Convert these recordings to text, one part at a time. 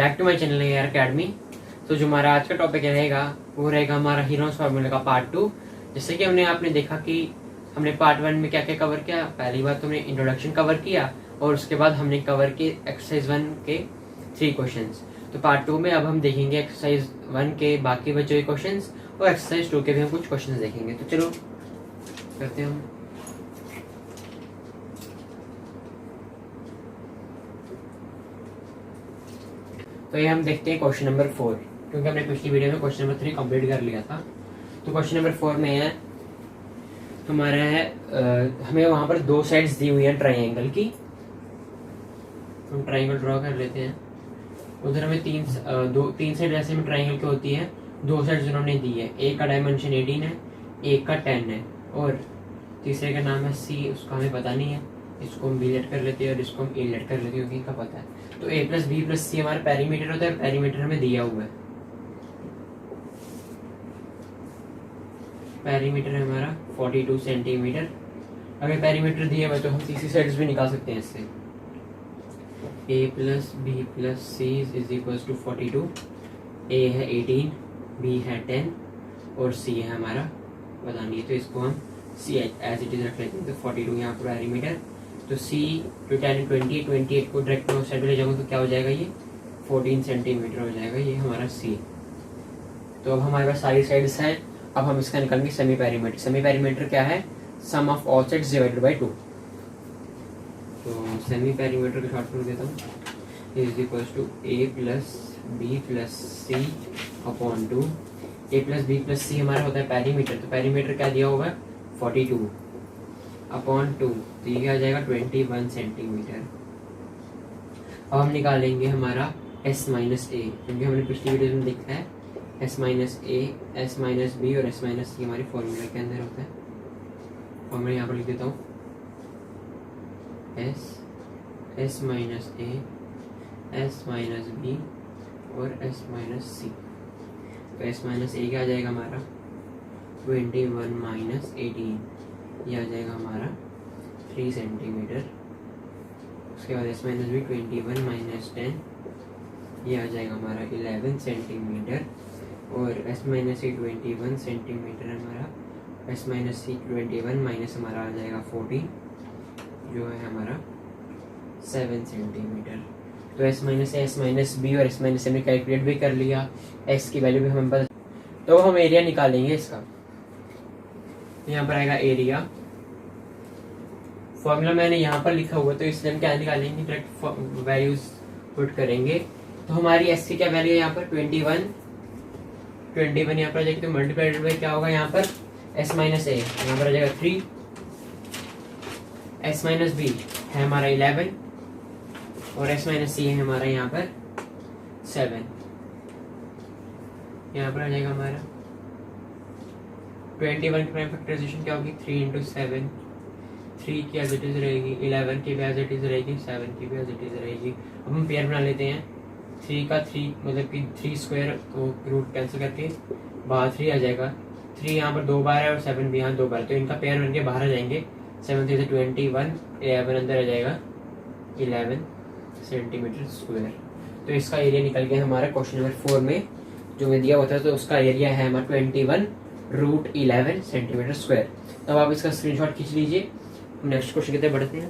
Back to my channel AR academy. तो जो हमारा आज का टॉपिक रहेगा वो रहेगा हमारा हीरोज फार्मूला का पार्ट 2। जैसे कि आपने देखा कि हमने पार्ट 1 में क्या क्या कवर किया। पहली बार तो हमने इंट्रोडक्शन कवर किया और उसके बाद हमने कवर किए एक्सरसाइज 1 के 3 क्वेश्चंस। तो पार्ट 2 में अब हम देखेंगे एक्सरसाइज 1 के बाकी बचे हुए क्वेश्चंस और एक्सरसाइज 2 के भी हम कुछ क्वेश्चंस देखेंगे। तो चलो करते हैं हम। तो ये हम देखते हैं क्वेश्चन नंबर 4, क्योंकि हमने पिछली वीडियो में क्वेश्चन नंबर 3 कंप्लीट कर लिया था। तो क्वेश्चन नंबर 4 में है हमारा है हमें वहां पर दो साइड्स दी हुई है ट्राइंगल की। हम ट्राइंगल ड्रॉ कर लेते हैं। उधर हमें तीन साइड ऐसे में ट्राइंगल की होती है। दो साइड्स उन्होंने दी है, एक का डायमेंशन 18 है, एक का 10 है और तीसरे का नाम है सी, उसका हमें पता नहीं है। इसको हम बी लेट कर लेते हैं और इसको हम ए लेट कर लेते हैं क्योंकि का पता है। तो A plus B plus C हमारा पेरीमीटर होता है। पेरीमीटर हमें दिया हुआ है, पेरीमीटर है हमारा 42 सेंटीमीटर। अगर पेरीमीटर दिया हुआ है तो हम तीसरी साइड्स भी निकाल सकते हैं इससे। A plus B plus C is equal to 42। A है 18, बी है 10 और सी है हमारा पता नहीं है, तो इसको हम सी एज इट इज रख लेते हैं। तो 42 यहाँ पर पेरीमीटर, तो सी जो 10 28 को डायरेक्ट साइड में ले जाऊंगा तो क्या हो जाएगा, ये 14 सेंटीमीटर हो जाएगा ये हमारा सी। तो अब हमारे पास सारी साइड्स है। अब हम इसका निकालेंगे सेमी पेरीमीटर। सेमी पेरीमीटर क्या है, sum of all sides divided by 2। तो सेमी पेरीमीटर का शॉर्ट फॉर्म देता हूँ, is equal to A plus B plus C upon 2। A plus B plus C हमारा होता है पेरीमीटर, तो पेरीमीटर क्या दिया होगा 42 अपॉन 2, तो ये क्या आ जाएगा 21 सेंटीमीटर। अब हम निकालेंगे हमारा एस माइनस ए, क्योंकि हमने पिछली वीडियो में देखा है S minus A, S minus B और एस माइनस सी हमारी फॉर्मूला के अंदर होता है। फॉर्मूला यहाँ पर लिख देता हूँ, S minus A, S minus B और एस माइनस सी। तो एस माइनस ए क्या आ जाएगा हमारा 21 माइनस 18, ये आ जाएगा हमारा 3 सेंटीमीटर। उसके बाद एस माइनस बी 21 माइनस 10, ये आ जाएगा हमारा 11 सेंटीमीटर। और एस माइनस सी 21 सेंटीमीटर हमारा, एस माइनस सी 21 माइनस हमारा आ जाएगा 14, जो है हमारा 7 सेंटीमीटर। तो एस माइनस बी और एस माइनस हमने कैलकुलेट भी कर लिया, एस की वैल्यू भी हमें पता। तो हम एरिया निकालेंगे इसका। यहाँ पर आएगा एरिया, फॉर्मूला मैंने यहाँ पर लिखा हुआ तो इसलिए हम क्या निकालेंगे, डायरेक्ट वैल्यूज पुट करेंगे। तो हमारी एस की क्या वैल्यू है यहाँ पर 21 यहाँ पर आ जाएगी, तो मल्टीप्लाइड बाय क्या होगा यहाँ पर एस माइनस ए, यहाँ पर आ जाएगा 3, एस माइनस बी है हमारा 11 और एस माइनस सी है हमारा यहाँ पर 7। यहाँ पर आ जाएगा हमारा 21 की प्राइम फैक्टराइजेशन क्या होगी 3 इंटू 7, 3 की एज इट इज रहेगी, 11 की भी एज इट इज रहेगी, 7 की भी एज इट इज रहेगी। अब हम पेयर बना लेते हैं। 3 का 3 मतलब कि 3 स्क्वायर, तो रूट कैंसिल करके बाहर 3 आ जाएगा। 3 यहाँ पर 2 बार है और 7 भी यहाँ 2 बार, तो इनका पेयर बन के बाहर आ जाएंगे। 7 3 से 21, 11 अंदर आ जाएगा 11 सेंटीमीटर स्क्वायर। तो इसका एरिया निकल गया हमारा क्वेश्चन नंबर 4 में जो मैं दिया हुआ था। तो उसका एरिया है हमारा 21√11 सेंटीमीटर स्क्वायर। तब आप इसका स्क्रीनशॉट खींच लीजिए। हम नेक्स्ट क्वेश्चन की तरफ बढ़ते हैं।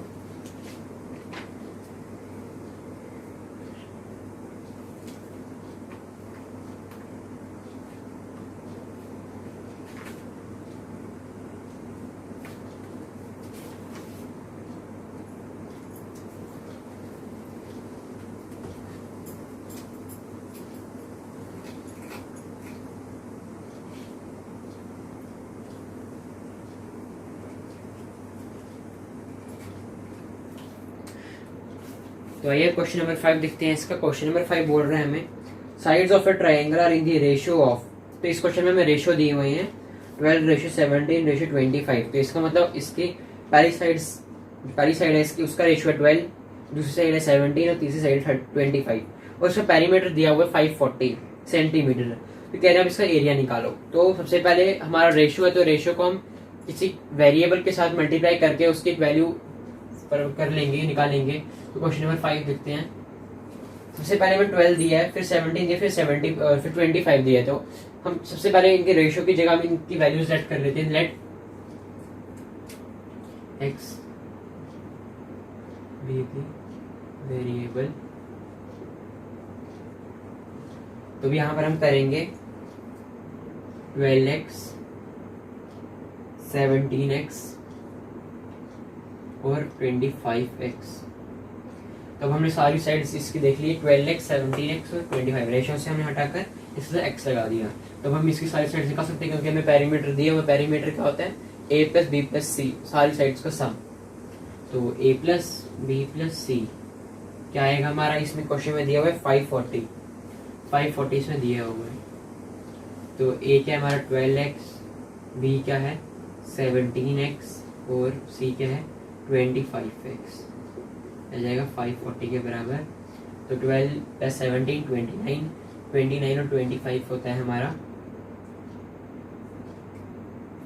तो आइए क्वेश्चन नंबर 5 देखते हैं इसका। क्वेश्चन नंबर 5 बोल रहे हैं हमें sides of a triangle are in the ratio of. तो इस क्वेश्चन में हमें रेशियो दिए हुए हैं 12:17:25। तो इसका मतलब इसकी पहली साइड है इसकी, उसका रेशियो है 12, दूसरी साइड है 17 और तीसरी साइड है 25 और उसका पेरीमीटर दिया हुआ है 540 सेंटीमीटर। तो कह रहे हैं अब इसका एरिया निकालो। तो सबसे पहले हमारा रेशियो है, तो रेशियो को हम किसी वेरिएबल के साथ मल्टीप्लाई करके उसकी वैल्यू कर लेंगे, निकालेंगे। तो क्वेश्चन नंबर 5 देखते हैं। सबसे पहले हमें 12 दिया है, फिर 17 दिया, फिर 70 फिर 25 दिया है। तो हम सबसे पहले इनके रेशियो की जगह हम इनकी वैल्यूज सेट कर लेते हैं। लेट x बी वेरिएबल, तो यहाँ पर हम करेंगे 12x 17x और 25x। तो अब हमने सारी साइड्स इसकी देख ली, 12x 17x और 25। रेशियो से हमने हटाकर इससे x लगा दिया। तो हम इसकी सारी साइड्स निकाल सकते हैं क्योंकि हमें पैरामीटर दिया हुआ। पैरामीटर क्या होता है? a प्लस बी प्लस सी, सारी साइड्स का सम। तो a plus B plus c क्या आएगा हमारा? इसमें क्वेश्चन में दिया हुआ है 540 इसमें दिया हुआ है। तो a क्या है हमारा 12x, b क्या है 17x और c क्या है 25x। आ जाएगा 540 के बराबर। तो 12 प्लस 17 29 और 25 होता है हमारा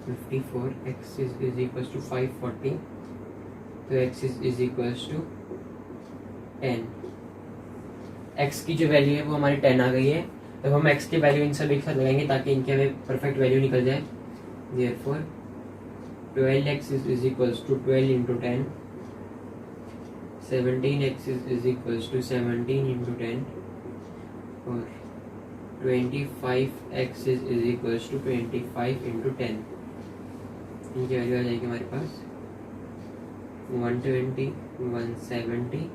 54। x इज इक्वल टू 540, तो x is equal to 10। x की जो वैल्यू है वो हमारी 10 आ गई है। तो हम x की वैल्यू इन सभी के साथ लगाएंगे ताकि इनके हमें परफेक्ट वैल्यू निकल जाए। Therefore 12x is equal to 12 into 10, 17x is equal to 17 into 10 और 25x is equal to 25 into 10। इनकी वैल्यू आ जाएगी हमारे पास 120, 170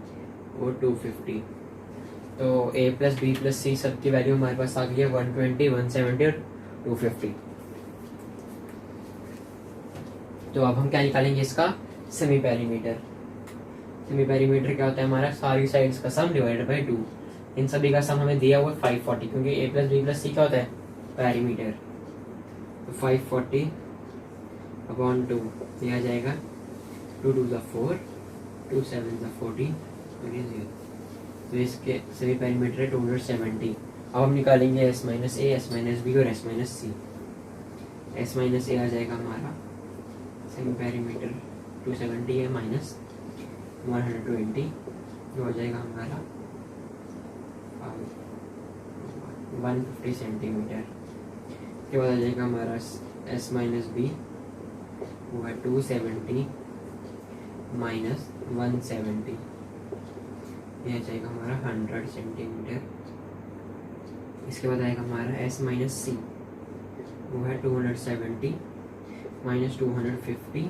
और 250। तो a प्लस बी प्लस सी सब की वैल्यू हमारे पास आ गई है 120, 170 और 250। तो अब हम क्या निकालेंगे? इसका सेमी पैरीमीटर। सेमी पैरीमीटर क्या होता है हमारा? सारी साइड्स का सम डिवाइडेड बाय 2। इन सभी का सम हमें दिया हुआ है 540 क्योंकि a plus B plus c क्या होता है? पैरीमीटर। तो 540 अपॉन 2 ये आ जाएगा 2 2 4, 2 7 40 और ये 0। तो इसके सभी पैरीमीटर है 270। अब हम निकालेंगे s माइनस ए, s माइनस बी और s माइनस सी। s माइनस ए आ जाएगा हमारा सेमी पैरीमीटर 270 है माइनस 120, जो हो जाएगा हमारा 150 सेंटीमीटर। के बाद आ जाएगा हमारा s माइनस बी, वो है 270 माइनस 170, यह आ जाएगा हमारा 100 सेंटीमीटर। इसके बाद आएगा हमारा s माइनस सी, वो है 270 minus 250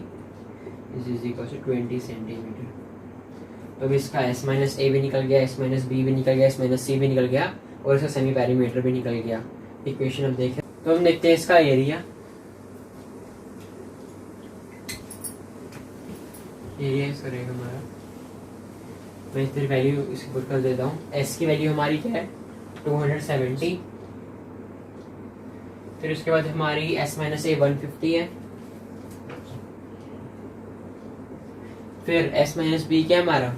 is equal to 20 centimetre. तो अब इसका s माइनस ए भी निकल गया, s माइनस बी भी निकल गया, s माइनस सी भी निकल गया और इसका सेमी पैरीमीटर भी निकल गया। इक्वेशन अब देखें तो हम देखते हैं इसका एरिया। एरिया इसका रहेगा हमारा, मैं इस तरह वैल्यू इसकी पुट कर देता हूँ। s की वैल्यू हमारी क्या है 270, फिर उसके बाद हमारी s माइनस ए 150 है, फिर s माइनस बी क्या है हमारा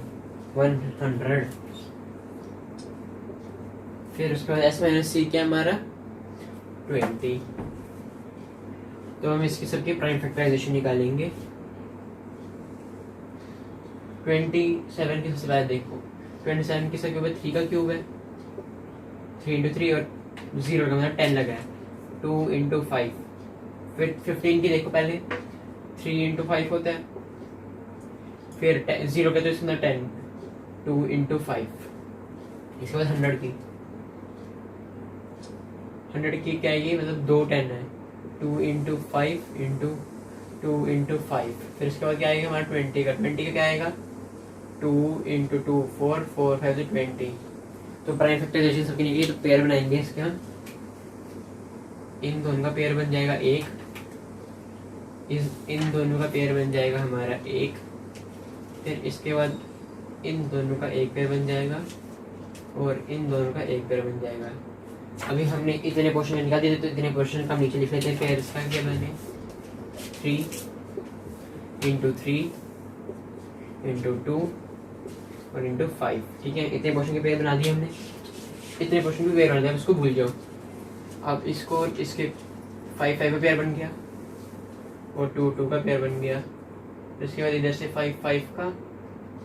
100, फिर उसके बाद s माइनस सी क्या है हमारा 20। तो हम इसकी सबकी प्राइम फैक्टराइजेशन निकालेंगे। 27 की सबसे पहले देखो, 27 की सबके ऊपर 3 का क्यूब है, 3 इंटू 3 और 0 का मतलब 10 लगा है, 2 इंटू 5। फिर 15 की देखो, पहले 3 इंटू 5 होता है, फिर 0 का तो इसके अंदर 10, 2 इंटू 5। इसके बाद 100 की क्या है ये, मतलब 2 10 है, 2 इंटू 5 इंटू 2 इंटू 5। फिर इसके बाद क्या आएगा हमारा 20 का, 20 का क्या आएगा 2 इंटू 2 4, 4 5 से 20। तो प्राइम फैक्टराइजेशन सबकी निकली, तो पेयर बनाएंगे इसके हम। इन दोनों का पेयर बन जाएगा 1, इन दोनों का पेयर बन जाएगा हमारा 1, फिर इसके बाद इन दोनों का एक पेयर बन जाएगा और इन दोनों का एक पेयर बन जाएगा। अभी हमने इतने पोर्शन निकाल दिए तो इतने पोर्शन का हम नीचे लिख लेते हैं। पेयर इसका क्या बने 3 इंटू 3 इंटू 2 और इंटू 5। ठीक है, इतने पोर्शन के पेयर बना दिए हमने। इतने पोर्शन के पेयर बना दिए, इसको भूल जाओ। अब इसको इसके 5 5 का पेयर बन गया और 2 2 का पेयर बन गया। इसके बाद इधर से 5 5 का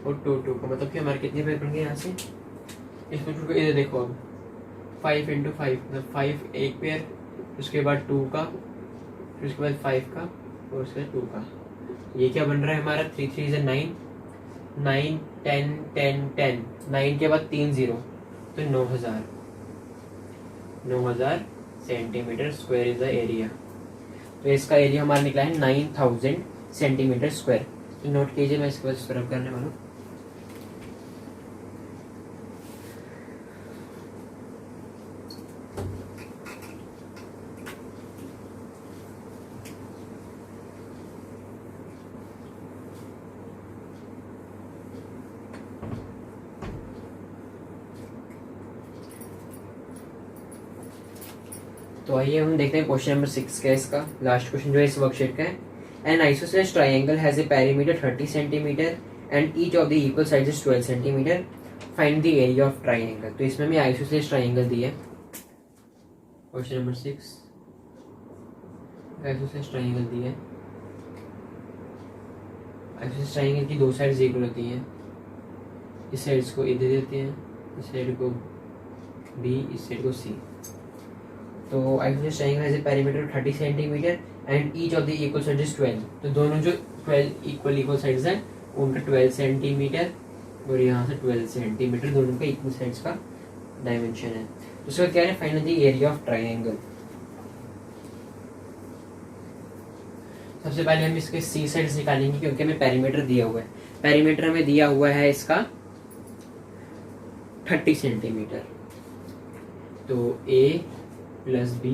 और 2 2 का, मतलब कि हमारे कितने पेयर बन गए यहाँ से इसको छोड़ इधर देखो अब 5 इंटू 5 मतलब 5 एक पेयर, उसके बाद 2 का, फिर उसके बाद 5 का और उसके बाद 2 का। ये क्या बन रहा है हमारा 3 3 से 9 9 10 10 10 9 के बाद 3 0 तो 9000 centimetre square is the area. तो इसका एरिया हमारा निकला है 9000 सेंटीमीटर स्क्वायर। तो नोट कीजिए, मैं इसके बाद सरफ करने वाला हूँ। तो आइए हम देखते हैं क्वेश्चन नंबर 6 का, इसका लास्ट क्वेश्चन जो है इस वर्कशीट का है। N isosceles triangle has a perimeter 30 centimetre and each of the equal side is 12 centimetre, find the area of triangle. तो इसमें हमें आइसोसेलेस ट्राइंगल दी है। क्वेश्चन नंबर 6 आइसोसेलेस ट्राइंगल दी है। आइसोसेलेस ट्राइंगल की दो साइड्स इक्वल होती हैं। इस साइड्स को ए दे देते हैं, इस साइड को बी, इस साइड को सी। तो isosceles triangle has a perimeter 30 centimetre and each of the equal side is 12। तो दोनों जो 12 इक्वल साइड्स हैं उनका 12 सेंटीमीटर और यहाँ से 12 सेंटीमीटर, दोनों का इक्वल साइड्स का डायमेंशन है। तो उसके बाद क्या है, find the area of triangle. सबसे पहले हम इसके सी साइड्स निकालेंगे क्योंकि हमें पेरीमीटर दिया हुआ है। पेरीमीटर हमें दिया हुआ है इसका 30 सेंटीमीटर। तो A plus B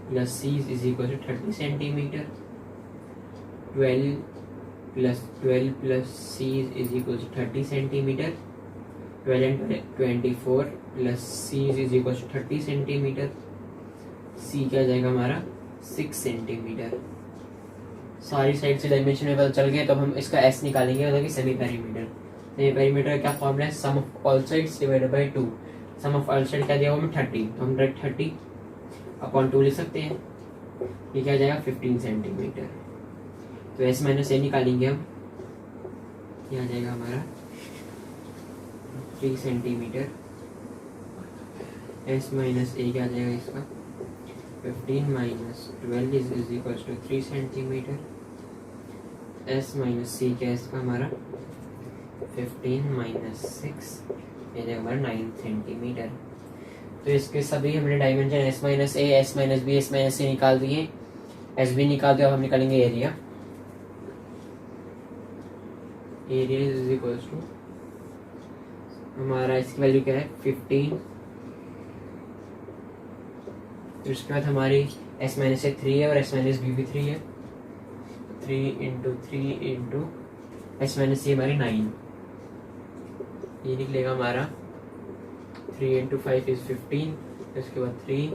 plus C is equal to 30 centimetre. 12 plus C is equal to 30 centimetre. 12 and 24 plus C is equal to 30 centimetre. C क्या जाएगा हमारा 6 सेंटीमीटर। सारी साइड से डायमेंशन में पता चल गया। तो हम इसका एस निकालेंगे, मतलब कि सेमी पेरीमीटर। सेमी पेरीमीटर का क्या फॉर्मूला है, sum of all sides divided by 2। Sum of all side क्या दिया हुआ हमें 30, तो हम डायरेक्ट 30 अपॉन 2 लिख सकते हैं। ये क्या जाएगा 15 सेंटीमीटर। तो एस माइनस ए निकालेंगे हम, क्या जाएगा हमारा 3 सेंटीमीटर। एस माइनस ए क्या जाएगा इसका 15 minus 12 is equal to 3 centimetre. S minus C क्या है इसका हमारा 15 माइनस 6, ये जाएगा हमारा 9 सेंटीमीटर। तो इसके सभी हमने dimension S minus A, S minus B, S minus C निकाल दिए। एस बी निकाल दिया, अब हम निकालेंगे area. Area is equal to हमारा इसकी वैल्यू क्या है 15। तो इसके बाद हमारी एस माइनस ए 3 है और एस माइनस बी भी 3 है। 3 इंटू 3 इंटू एस माइनस सी हमारी 9, ये निकलेगा हमारा 3 इंटू 5 इज 15। इसके बाद 3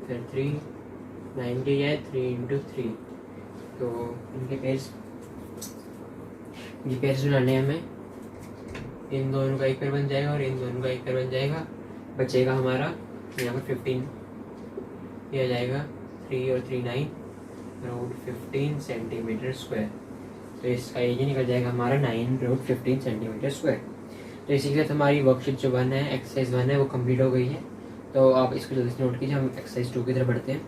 फिर 3 9 के है 3 इंटू 3। तो इनके पेयर्स, ये पेयर्स बनाने हमें, इन दोनों का एक पेयर बन जाएगा और इन दोनों का एक पेयर बन जाएगा। बचेगा हमारा यहाँ पर 15, ये आ जाएगा 3 और 3 9 रूट 15 सेंटीमीटर स्क्वायर। तो इसका एरिया निकल जाएगा हमारा 9 रूट 15 सेंटीमीटर स्क्वायर। तो इसी के साथ हमारी वर्कशीट जो 1 है, एक्सरसाइज 1 है, वो कंप्लीट हो गई है। तो आप इसको जल्दी से नोट कीजिए। हम एक्सरसाइज 2 की तरफ बढ़ते हैं।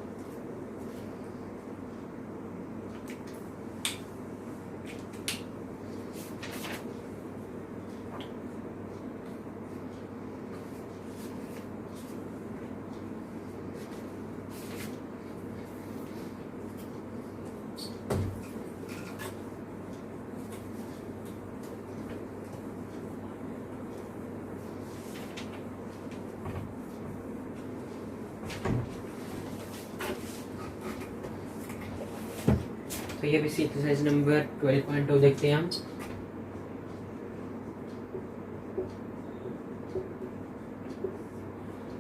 तो ये भी एक्सरसाइज नंबर 12.2 देखते हैं हम।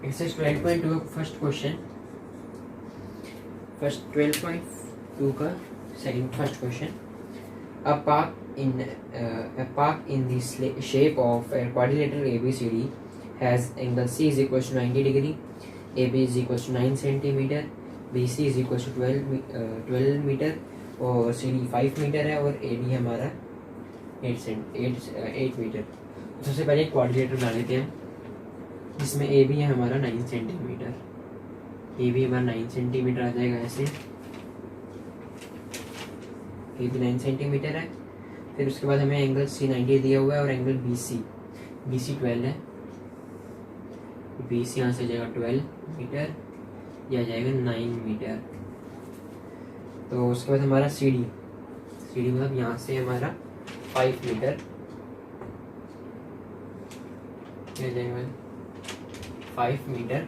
एक्सरसाइज 12.2 फर्स्ट क्वेश्चन, फर्स्ट 12.2 का second first question. A park in the shape of a quadrilateral ABCD has angle C is equal to 90 degree, AB is equal to 9 centimeter, BC is equal to 12 meter और CD 5 metre है और AD हमारा 8 metre. सबसे पहले quadrilateral बना लेते हैं। जिसमें ए भी है हमारा 9 सेंटीमीटर, ए भी हमारा 9 सेंटीमीटर आ जाएगा ऐसे, ए भी 9 सेंटीमीटर है। फिर उसके बाद हमें एंगल C90 दिया हुआ है और एंगल BC 12 है, BC यहाँ से जाएगा 12 मीटर, यह आ जाएगा 9 मीटर। तो उसके बाद हमारा CD मतलब यहाँ से हमारा 5 मीटर, यह जाएगा 5 मीटर,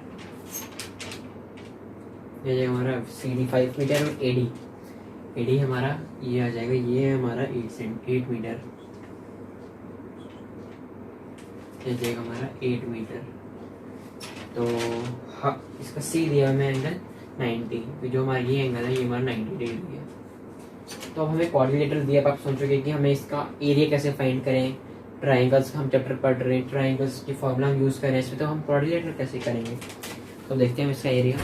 यह जाएगा हमारा CD 5 मीटर। और AD हमारा ये आ जाएगा, ये है हमारा 8 मीटर, यह जाएगा हमारा 8 मीटर। तो हाँ, इसका C दिया हमें एंगल 90, तो जो हमारा ये एंगल है ये हमारा 90 डिग्री है। तो अब हमें कोऑर्डिनेटर दिया, आप सोचोगे कि हमें इसका एरिया कैसे फाइंड करें, ट्राइंगल्स का हम चैप्टर पढ़ रहे हैं, ट्राइंगल्स की फॉर्मूला हम यूज़ करें इसमें, तो हम कोऑर्डिनेटर कैसे करेंगे। तो देखते हैं हम इसका एरिया।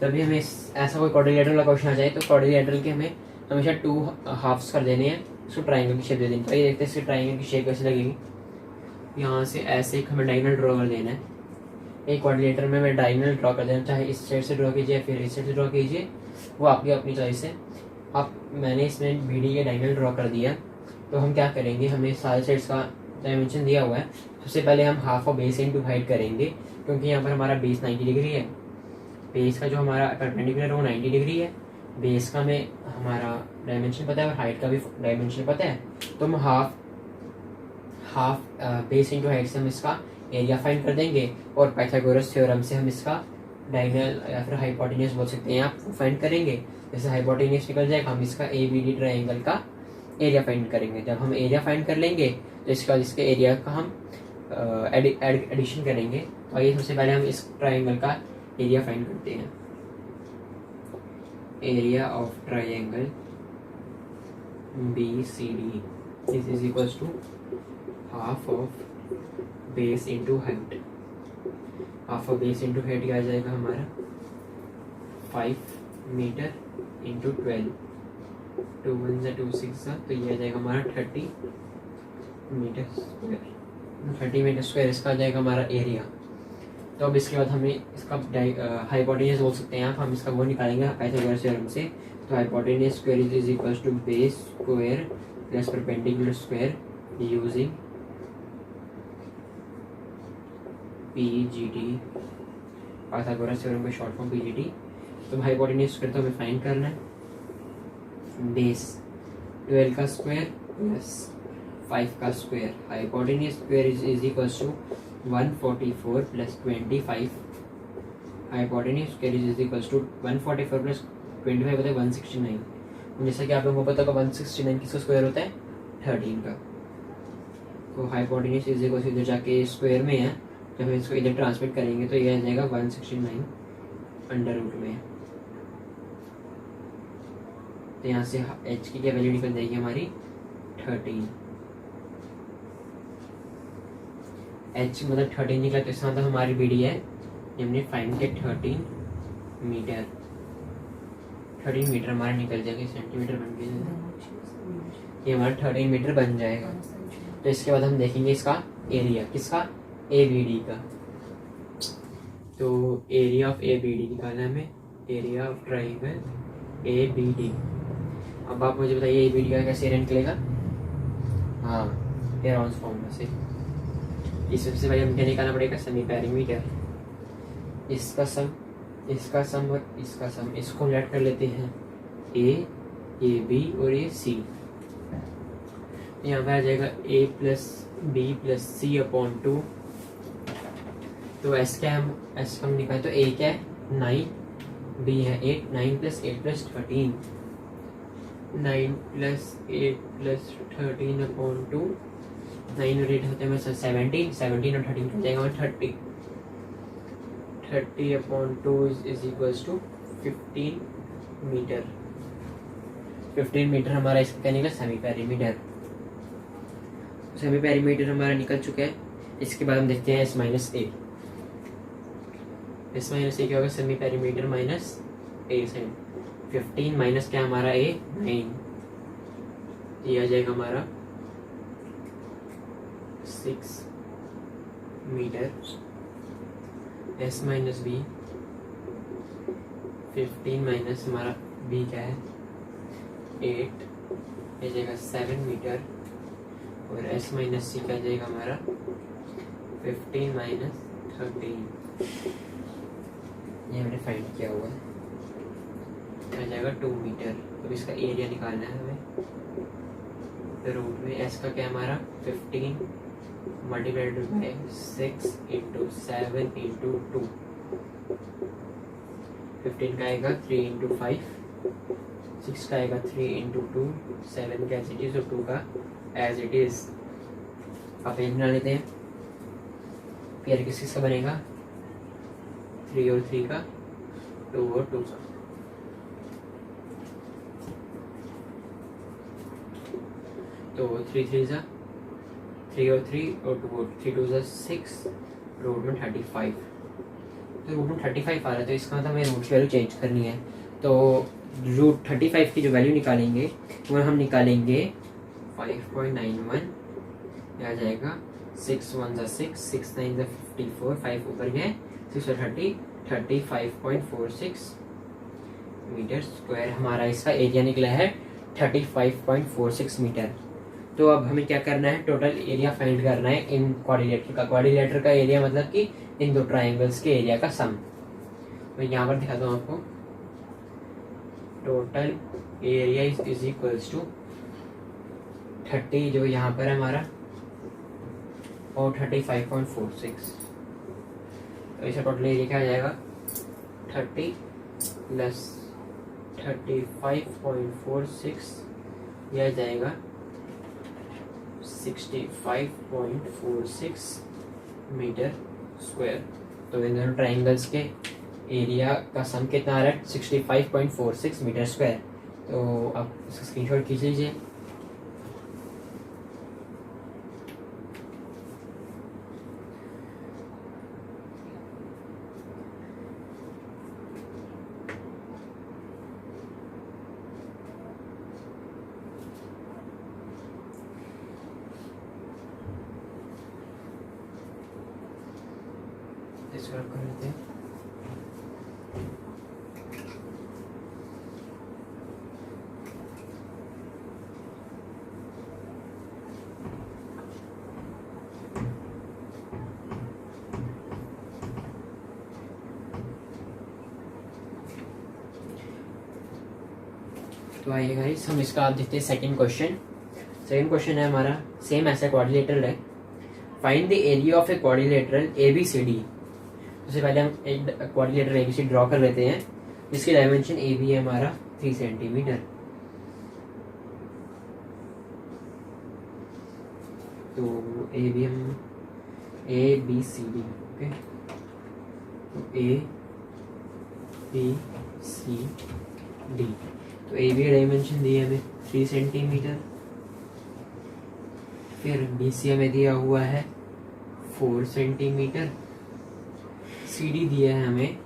तभी हमें ऐसा कोई कोऑर्डिनेटर वाला क्वेश्चन आ जाए तो कोऑर्डिनेटर के हमें हमेशा 2 हाफ्स कर देने हैं, उसको ट्राइंगल की शेप दे देनी। तो ये देखते हैं इसकी ट्राइंगल की शेप कैसे लगेगी। यहाँ से ऐसे एक हमें डायगोनल ड्रॉ कर देना है, एक कोऑर्डिनेटर में हमें डायगोनल ड्रॉ कर देना, चाहे इस साइड से ड्रॉ कीजिए फिर इस साइड से ड्रॉ कीजिए, वो आपकी अपनी चॉइस है। अब मैंने इसमें BD के डायगोनल ड्रॉ कर दिया, तो हम क्या करेंगे, हमें सारे साइड्स का डायमेंशन दिया हुआ है। सबसे पहले हम half of base into height करेंगे, क्योंकि यहाँ पर हमारा बेस 90 डिग्री है, बेस का जो हमारा परपेंडिकुलर वो 90 डिग्री है, बेस का में हमारा डायमेंशन पता है और हाइट का भी डायमेंशन पता है। तो हम हाफ बेस इंटू हाइट से हम इसका एरिया फाइंड कर देंगे, और पाइथागोरस थ्योरम से हम इसका डायगोनल या फिर हाइपोटेन्यूज बोल सकते हैं आप, वो फाइंड करेंगे। जैसे हाइपोटेन्यूज निकल जाएगा, हम इसका ABD ट्राइंगल का एरिया फाइंड करेंगे। जब हम एरिया फाइंड कर लेंगे तो इसके एरिया का हम एडिशन करेंगे। तो आइए सबसे पहले हम इस ट्राइंगल का एरिया फाइंड करते हैं। Area of triangle BCD is equals to half of base into height. Half of base into height क्या आ जाएगा हमारा 5 मीटर इंटू 12, 2 1 2 6, तो ये आ जाएगा हमारा 30 मीटर स्क्वायर। 30 मीटर स्क्वायर इसका आ जाएगा हमारा एरिया। तो अब इसके बाद हमें इसका हाइपोटेन्यूज बोल सकते हैं आप, हम इसका वो निकालेंगे पाइथागोरस थ्योरम से। तो hypotenuse square is equals to base square plus perpendicular square using PGT, Pythagoras theorem का शॉर्ट फॉर्म PGT। तो हाइपोटेन्यूज स्क्वायर तो हमें फाइंड करना है, बेस 12 का स्क्वायर प्लस 5 का square, hypotenuse square is equals to 144 plus 25, hypotenuse square is equals to 144 plus 25 होता है 169। जैसा कि आप लोगों को पता होगा 169 किसका स्क्वायर होता है 13 का। तो हाइपोटेन्यूज इज इक्वल्स इधर जाके स्क्वायर में है, जब हम इसको इधर ट्रांसमिट करेंगे तो यह आ जाएगा 169 अंडर रूट में। तो यहाँ से h की क्या वैल्यू निकल जाएगी हमारी 13, h मतलब 13 निकला, तो इसका मतलब हमारी BD है, हमने फाइंड किया 13 मीटर। 13 मीटर हमारा निकल जाएगा, सेंटीमीटर बन गया, ये हमारा 13 मीटर बन जाएगा। तो इसके बाद हम देखेंगे इसका एरिया, किसका ABD का। तो एरिया ऑफ ABD निकालना है हमें, एरिया ऑफ ट्राइंगल ABD। अब आप मुझे बताइए ABD का कैसे एरिया निकलेगा। हाँ, हेरोन्स फॉर्मूला से। इस सबसे पहले हमें क्या निकालना पड़ेगा, सेमी पेरीमीटर। इसका सम और इसका सम, इसको हम ऐड कर लेते हैं AB और ये C। यहाँ पे आ जाएगा A plus B plus C upon 2। तो S का हम निकालें तो A क्या है 9, B है 8, 9 plus 8 plus 13, 9 plus 8 plus 13 upon 2, 9 और 8 होते हैं 17 और 13 हो जाएगा 30, 30 upon 2 is equals to 15 metre. 15 metre हमारा इसका क्या निकला, सेमी पेरीमीटर। सेमी पेरीमीटर हमारा निकल चुका है। इसके बाद हम देखते हैं S माइनस ए क्या होगा, सेमी पेरीमीटर माइनस A से 15 माइनस क्या हमारा A 9, ये आ जाएगा हमारा 6 metre s minus b, 15 minus हमारा बी क्या है 8, ये जाएगा 7 मीटर, और एस माइनस सी क्या जाएगा हमारा 15 माइनस 13, ये मैंने फाइंड किया हुआ है, आ जाएगा 2 मीटर। तो इसका एरिया निकालना है हमें। तो रूट में एस का क्या हमारा 15 मल्टीप्लाइड बाय 6 इंटू 7 इंटू 2, 15 का आएगा 3 इंटू 5, 6 का आएगा 3 इंटू 2, 7 का एज इट इज और 2 का एज इट इज। आप एक बना लेते हैं, फिर किसका बनेगा 3 और 3 का, 2 और 2 का। तो 3 3 जा 3 और 3 और 2 और 3 2 जा 6, रूट में 35। तो रूट में 35 आ रहा है, तो इसका मतलब हमें रूट की वैल्यू चेंज करनी है। तो रूट 35 की जो वैल्यू निकालेंगे वो हम निकालेंगे 5.91, आ जाएगा 6 1 जा 6, 6 9 जा 54, 5 ऊपर गए 6 और 30, 35.46 मीटर स्क्वायर। हमारा इसका एरिया निकला है 35.46 मीटर। तो अब हमें क्या करना है, टोटल एरिया फाइंड करना है इन क्वाड्रिलेटर का। क्वाड्रिलेटर का एरिया मतलब कि इन दो ट्राइंगल्स के एरिया का सम। मैं यहाँ पर दिखाता हूँ आपको, total area is equals to 30 जो यहाँ पर है हमारा और 35.46। तो इसका टोटल एरिया क्या आ जाएगा 30 प्लस 35.46, यह जाएगा 65.46 मीटर स्क्वायर। तो इन दोनों ट्राइंगल्स के एरिया का सम कितना आ रहा है 65.46 मीटर स्क्वायर। तो आप इसका स्क्रीनशॉट खींच लीजिए। इसको रख कर लेते हैं। तो आइए गाइस हम इसका आप देखते हैं सेकंड क्वेश्चन। सेकंड क्वेश्चन है हमारा सेम ऐसा क्वाड्रिलेटरल है। Find the area of a quadrilateral ABCD। सबसे पहले हम एक क्वाड्रिलेटरल ABC ड्रॉ कर लेते हैं जिसकी डायमेंशन AB है हमारा 3 सेंटीमीटर। तो AB हम ABCD, ओके, तो ABCD। तो AB की डायमेंशन दी है हमें 3 सेंटीमीटर, फिर BC हमें दिया हुआ है 4 सेंटीमीटर, CD दिया है हमें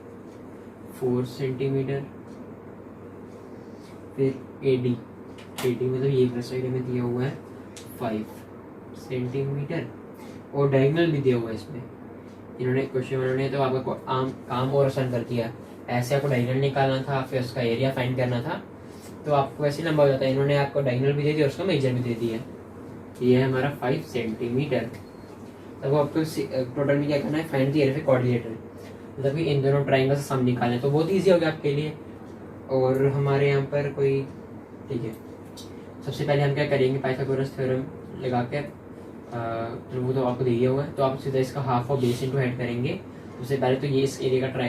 4 सेंटीमीटर, फिर AD मतलब ये प्लस साइड में दिया हुआ है 5 सेंटीमीटर, और डायगोनल भी दिया हुआ है इसमें। इन्होंने क्वेश्चन वालों तो आपको काम और आसान कर दिया। ऐसे आपको डायगोनल निकालना था, फिर उसका एरिया फाइंड करना था, तो आपको वैसे लंबा हो जाता है। इन्होंने आपको डायगोनल भी दे दिया और उसका मेजर भी दे दिया। ये है हमारा 5 सेंटीमीटर। तब आपको टोटल में क्या करना है, find the area of quadrilateral, मतलब कि इन दोनों ट्राइंगल से सम निकालना है। तो बहुत ईजी हो गया आपके लिए। और हमारे यहाँ पर कोई, ठीक है, सबसे पहले हम क्या करेंगे, पाइथागोरस थ्योरम लगा कर, वो तो आपको दिया हुआ है, तो आप सीधा इसका half of base into head करेंगे। सबसे पहले तो ये इस एरिया का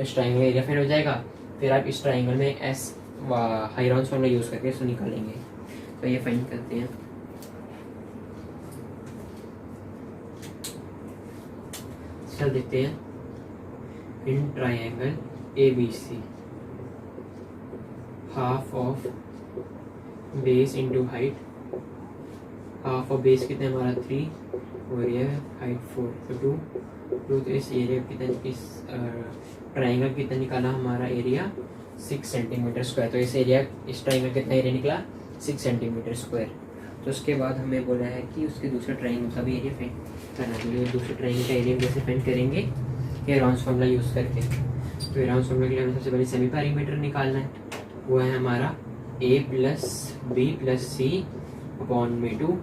इस ट्राइंगल एरिया फाइंड हो जाएगा। फिर आप इस ट्राइंगल में एस हाइरॉन्स फॉर्मूला यूज़ करके इसको निकालेंगे। तो ये फाइंड करते हैं। चल देखते हैं, in triangle ABC half of base into height, half of base कितना हमारा 3 और ये हाइट 4, तो 2। तो इस एरिया कितना, इस ट्राइंगल कितना निकाला हमारा एरिया 6 सेंटीमीटर स्क्वायर। तो इस एरिया, इस ट्राइंगल कितना एरिया निकला 6 सेंटीमीटर स्क्वायर। तो उसके बाद हमें बोला है कि उसके दूसरे ट्राइंगल का भी एरिया फाइंड करना है। तो दूसरे ट्राइंगल का एरिया कैसे फाइंड करेंगे, हेरॉन्स फॉर्मूला यूज़ करके। तो हेरॉन्स फॉर्मूला के लिए हमें सबसे पहले सेमी पेरीमीटर निकालना है, वो है हमारा a plus B plus C upon में 2।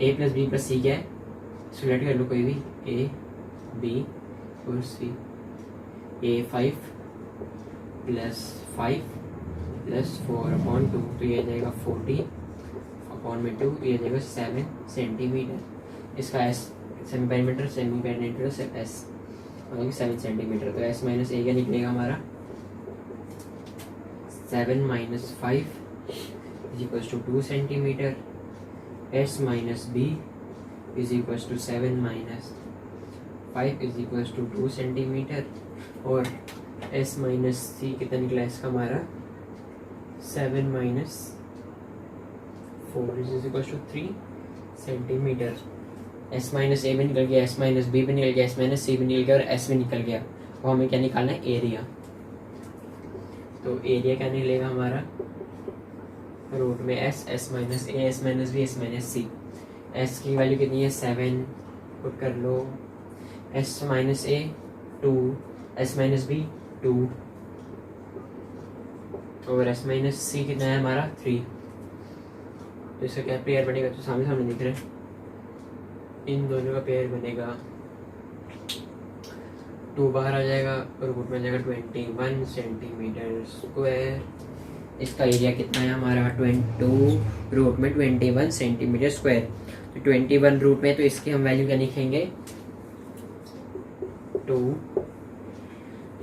a plus B plus c क्या है, सिलेक्ट कर लो कोई भी, a b और c। a 5 plus 5 plus 4 upon 2, तो ये आ जाएगा 40 अपॉन में 2, ये आ जाएगा 7 सेंटीमीटर। इसका एस सेमी पेरीमीटर से एस मतलब कि 7 सेंटीमीटर। तो एस माइनस ए क्या निकलेगा हमारा, 7 minus 5 is equals to 2 centimetre. S minus B is equals to 7 minus 5 is equals to 2 centimetre. और एस माइनस सी कितना निकला इसका हमारा, 7 minus 4 is equals to 3 centimetre. S minus A भी निकल गया, एस माइनस बी भी निकल गया, एस माइनस सी भी निकल गया और एस भी निकल गया। वो हमें क्या निकालना है, एरिया। तो एरिया क्या निकलेगा हमारा, रूट में S, S minus A, S minus B, S minus C. S की वैल्यू कितनी है, 7 पुट कर लो, S minus A 2, S minus B 2 और एस माइनस सी कितना है हमारा 3। तो इसका क्या पेयर बनेगा, तो सामने सामने दिख रहा है, इन दोनों का पेयर बनेगा 2 बाहर आ जाएगा और रूट में आ जाएगा 21 सेंटीमीटर स्क्वायर। इसका एरिया कितना है हमारा, 22 रूट में 21 सेंटीमीटर स्क्वायर। तो 21 रूट में, तो इसकी हम वैल्यू क्या लिखेंगे, 2।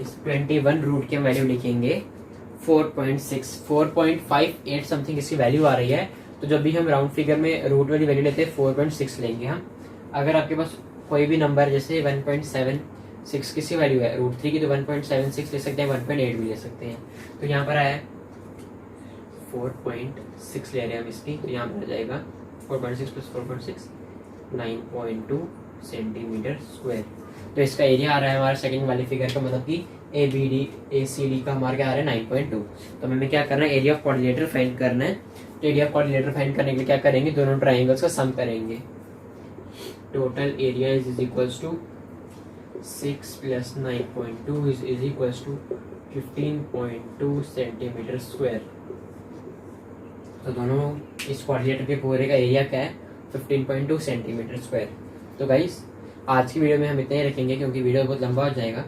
इस 21 रूट की हम वैल्यू लिखेंगे 4.58 समथिंग इसकी वैल्यू आ रही है। तो जब भी हम राउंड फिगर में रूट वाली वैल्यू लेते हैं 4.6 लेंगे हम। अगर आपके पास कोई भी नंबर जैसे 1.76 किसकी वैल्यू है, रूट 3 की, तो 1.76 ले सकते हैं, 1.8 भी ले सकते हैं। तो यहाँ पर आया 4.6 ले रहे हैं हम इसकी, तो यहाँ पर आ जाएगा 4.6 प्लस 4.6 9.2 सेंटीमीटर स्क्वायर। तो इसका एरिया आ रहा है हमारा सेकंड वाली फिगर का, मतलब कि a b d a c d का हमारा क्या आ रहा है 9.2। तो हमें क्या करना है, एरिया ऑफ क्वाड्रिलेटरल फाइंड करना है। तो एरिया ऑफ क्वाड्रिलेटरल फाइंड करने के लिए क्या करेंगे, दोनों ट्राइंगल्स का सम करेंगे। Total area is equals to 6 plus 9.2 is equals to 15.2 centimetre square. तो दोनों इस क्वाड्रिलेटर के पूरे का एरिया क्या है, 15.2 सेंटीमीटर स्क्वायर। तो गाइस आज की वीडियो में हम इतना ही रखेंगे क्योंकि वीडियो बहुत लंबा हो जाएगा।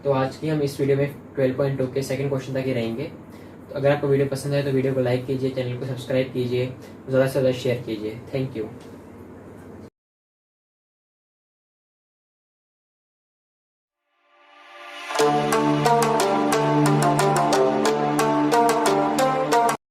तो आज की हम इस वीडियो में 12.2 के सेकंड क्वेश्चन तक ही रहेंगे। तो अगर आपको वीडियो पसंद आए तो वीडियो को लाइक कीजिए, चैनल को सब्सक्राइब कीजिए, ज़्यादा से ज़्यादा शेयर कीजिए। Thank you.